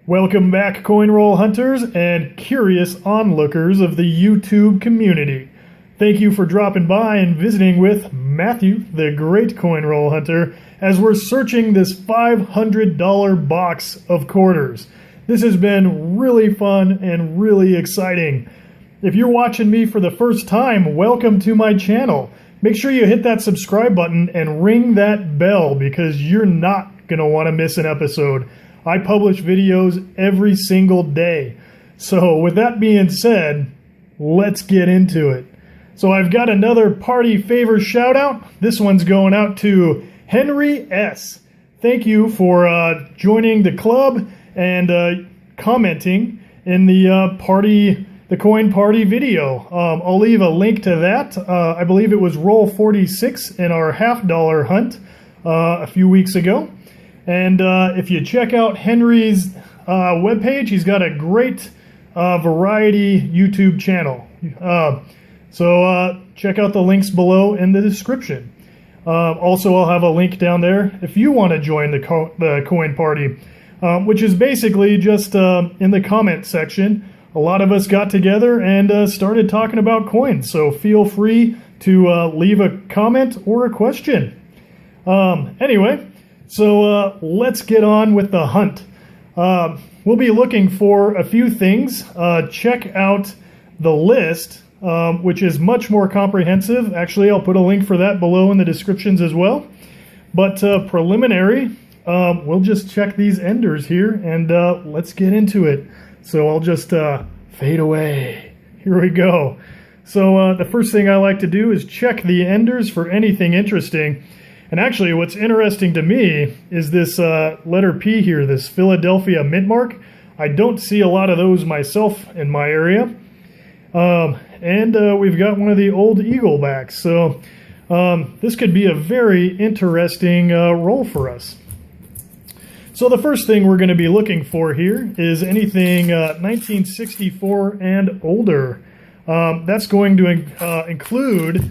Welcome back, coin roll hunters and curious onlookers of the YouTube community. Thank you for dropping by and visiting with Matthew, the great coin roll hunter, as we're searching this $500 box of quarters. This has been really fun and really exciting. If you're watching me for the first time, welcome to my channel. Make sure you hit that subscribe button and ring that bell because you're not going to want to miss an episode. I publish videos every single day. So with that being said, let's get into it. So I've got another party favor shout out. This one's going out to Henry S. Thank you for joining the club and commenting in the coin party video. I'll leave a link to that. I believe it was roll 46 in our $50 hunt a few weeks ago. And if you check out Henry's webpage, he's got a great variety YouTube channel. So check out the links below in the description. Also, I'll have a link down there if you want to join the coin party, which is basically just in the comment section. A lot of us got together and started talking about coins. So feel free to leave a comment or a question. Anyway. So let's get on with the hunt. We'll be looking for a few things. Check out the list, which is much more comprehensive. Actually, I'll put a link for that below in the descriptions as well. But preliminary, we'll just check these enders here and let's get into it. So I'll just fade away. Here we go. So the first thing I like to do is check the enders for anything interesting. And actually, what's interesting to me is this letter P here, this Philadelphia mint mark. I don't see a lot of those myself in my area. And we've got one of the old eagle backs. So this could be a very interesting roll for us. So the first thing we're going to be looking for here is anything 1964 and older. That's going to include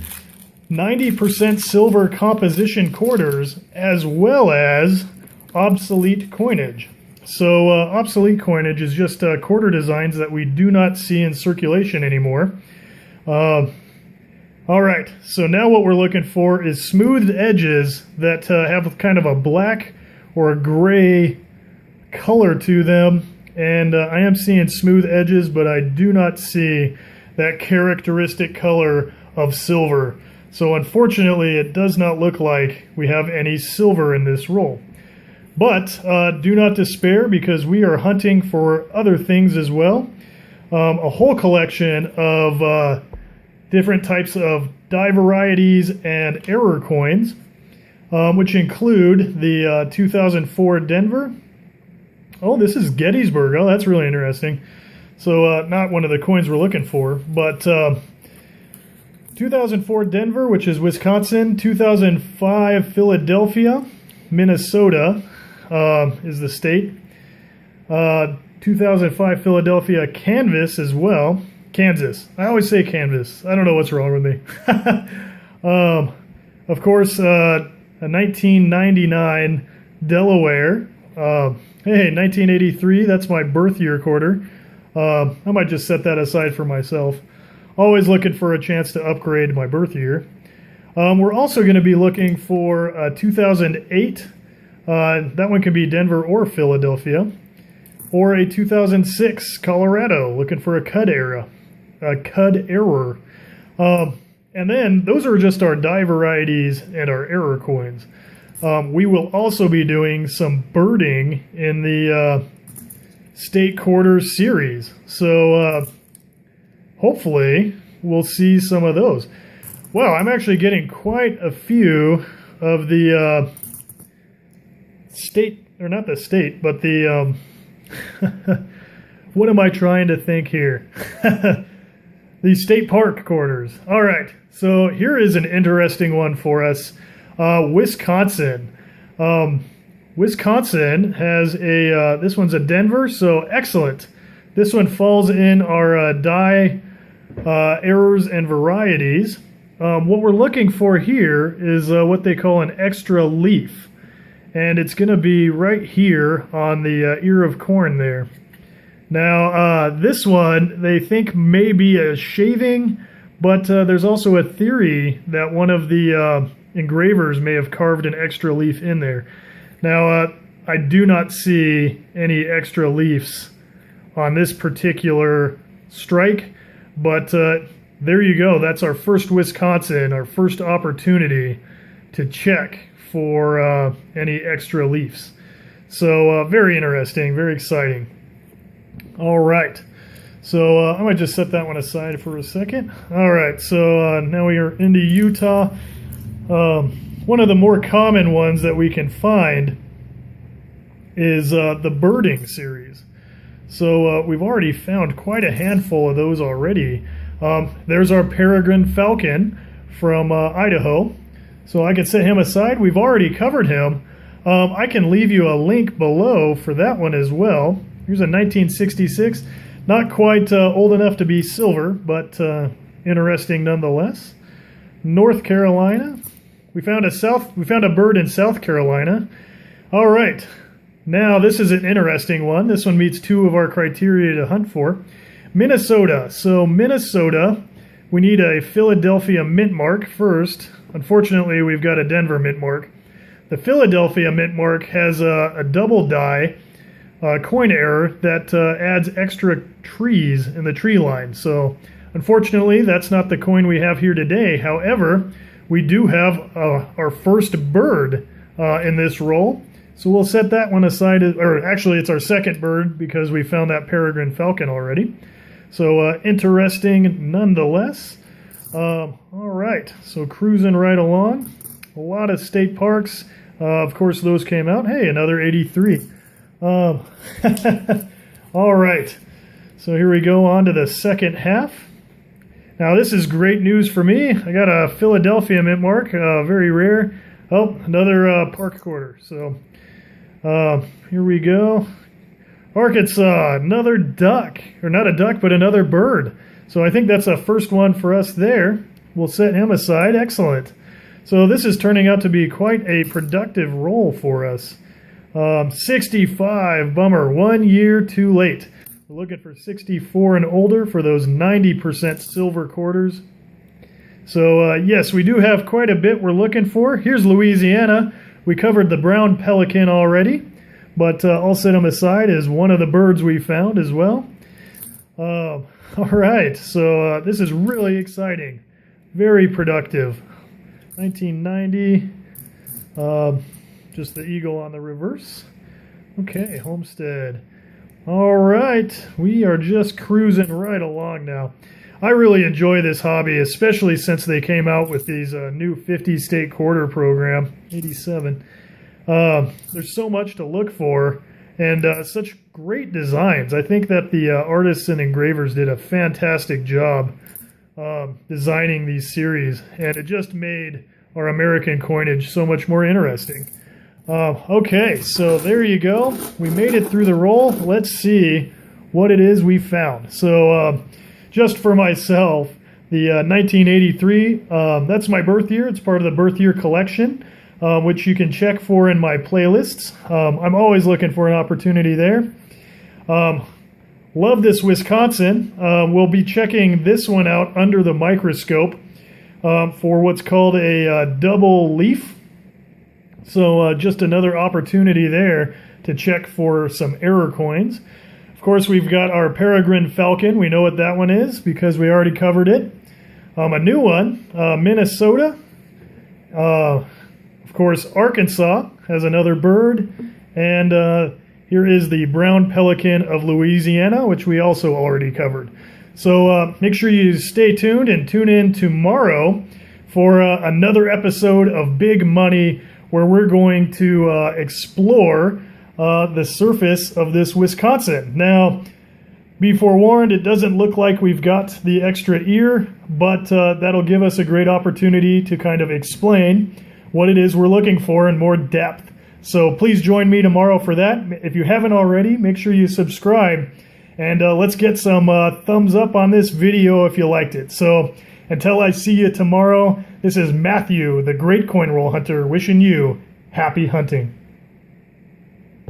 90% silver composition quarters as well as obsolete coinage. So obsolete coinage is just quarter designs that we do not see in circulation anymore. All right, so now what we're looking for is smoothed edges that have kind of a black or a gray color to them. And I am seeing smooth edges, but I do not see that characteristic color of silver. So unfortunately, it does not look like we have any silver in this roll. But do not despair because we are hunting for other things as well. A whole collection of different types of die varieties and error coins, which include the 2004 Denver. Oh, this is Gettysburg. Oh, that's really interesting. So not one of the coins we're looking for, but 2004 Denver, which is Wisconsin. 2005 Philadelphia. Minnesota is the state. 2005 Philadelphia Canvas as well. Kansas. I always say Canvas. I don't know what's wrong with me. Of course, a 1999 Delaware. Hey, 1983, that's my birth year quarter. I might just set that aside for myself. Always looking for a chance to upgrade my birth year. We're also going to be looking for 2008. That one can be Denver or Philadelphia. Or a 2006 Colorado, looking for a CUD error. And then those are just our die varieties and our error coins. We will also be doing some birding in the State Quarters series. So hopefully we'll see some of those. Wow, I'm actually getting quite a few of the state, or not the state, but the, what am I trying to think here? The state park quarters. All right, so here is an interesting one for us. Wisconsin. Wisconsin has a, this one's a Denver, so excellent. This one falls in our die errors and varieties. What we're looking for here is what they call an extra leaf. and it's going to be right here on the ear of corn there. Now, this one they think may be a shaving, but there's also a theory that one of the engravers may have carved an extra leaf in there. Now, I do not see any extra leaves on this particular strike, but there you go. That's our first Wisconsin, our first opportunity to check for any extra leaves. So very interesting, very exciting. All right, so I might just set that one aside for a second. All right, so now we are into Utah. One of the more common ones that we can find is the birding series. So we've already found quite a handful of those already. There's our Peregrine Falcon from Idaho. So I can set him aside. We've already covered him. I can leave you a link below for that one as well. Here's a 1966. Not quite old enough to be silver, but interesting nonetheless. North Carolina. We found a bird in South Carolina. All right. Now this is an interesting one. This one meets two of our criteria to hunt for. Minnesota. So Minnesota, we need a Philadelphia mint mark first. Unfortunately, we've got a Denver mint mark. The Philadelphia mint mark has a double die coin error that adds extra trees in the tree line. So unfortunately, that's not the coin we have here today. However, we do have our first bird in this roll. So we'll set that one aside, or actually it's our second bird because we found that Peregrine Falcon already. So interesting nonetheless. All right, so cruising right along. A lot of state parks. Of course, those came out. Hey, another 83. All right, so here we go on to the second half. Now this is great news for me. I got a Philadelphia mint mark, very rare. Oh, another park quarter. So here we go. Arkansas, another duck, or not a duck, but another bird. So I think that's a first one for us there. We'll set him aside. Excellent. So this is turning out to be quite a productive roll for us. 65, bummer, 1 year too late. We're looking for 64 and older for those 90% silver quarters. So yes, we do have quite a bit we're looking for. Here's Louisiana. We covered the brown pelican already, but I'll set him aside as one of the birds we found as well. All right, so this is really exciting. Very productive. 1990. Just the eagle on the reverse. Okay, Homestead. All right, we are just cruising right along now. I really enjoy this hobby, especially since they came out with these new 50-state quarter program, 87. There's so much to look for, and such great designs. I think that the artists and engravers did a fantastic job designing these series, and it just made our American coinage so much more interesting. Okay, so there you go. We made it through the roll. Let's see what it is we found. So just for myself, the 1983, that's my birth year. It's part of the birth year collection, which you can check for in my playlists. I'm always looking for an opportunity there. Love this Wisconsin. We'll be checking this one out under the microscope for what's called a double leaf. So just another opportunity there to check for some error coins. Of course, we've got our Peregrine Falcon. We know what that one is because we already covered it. A new one, Minnesota. Of course, Arkansas has another bird. And here is the brown pelican of Louisiana, which we also already covered. So make sure you stay tuned and tune in tomorrow for another episode of Big Money, where we're going to explore the surface of this Wisconsin. Now, be forewarned, it doesn't look like we've got the extra ear, but that'll give us a great opportunity to kind of explain what it is we're looking for in more depth. So please join me tomorrow for that. If you haven't already, make sure you subscribe, and let's get some thumbs up on this video if you liked it. So until I see you tomorrow, this is Matthew, the Great Coin Roll Hunter, wishing you happy hunting.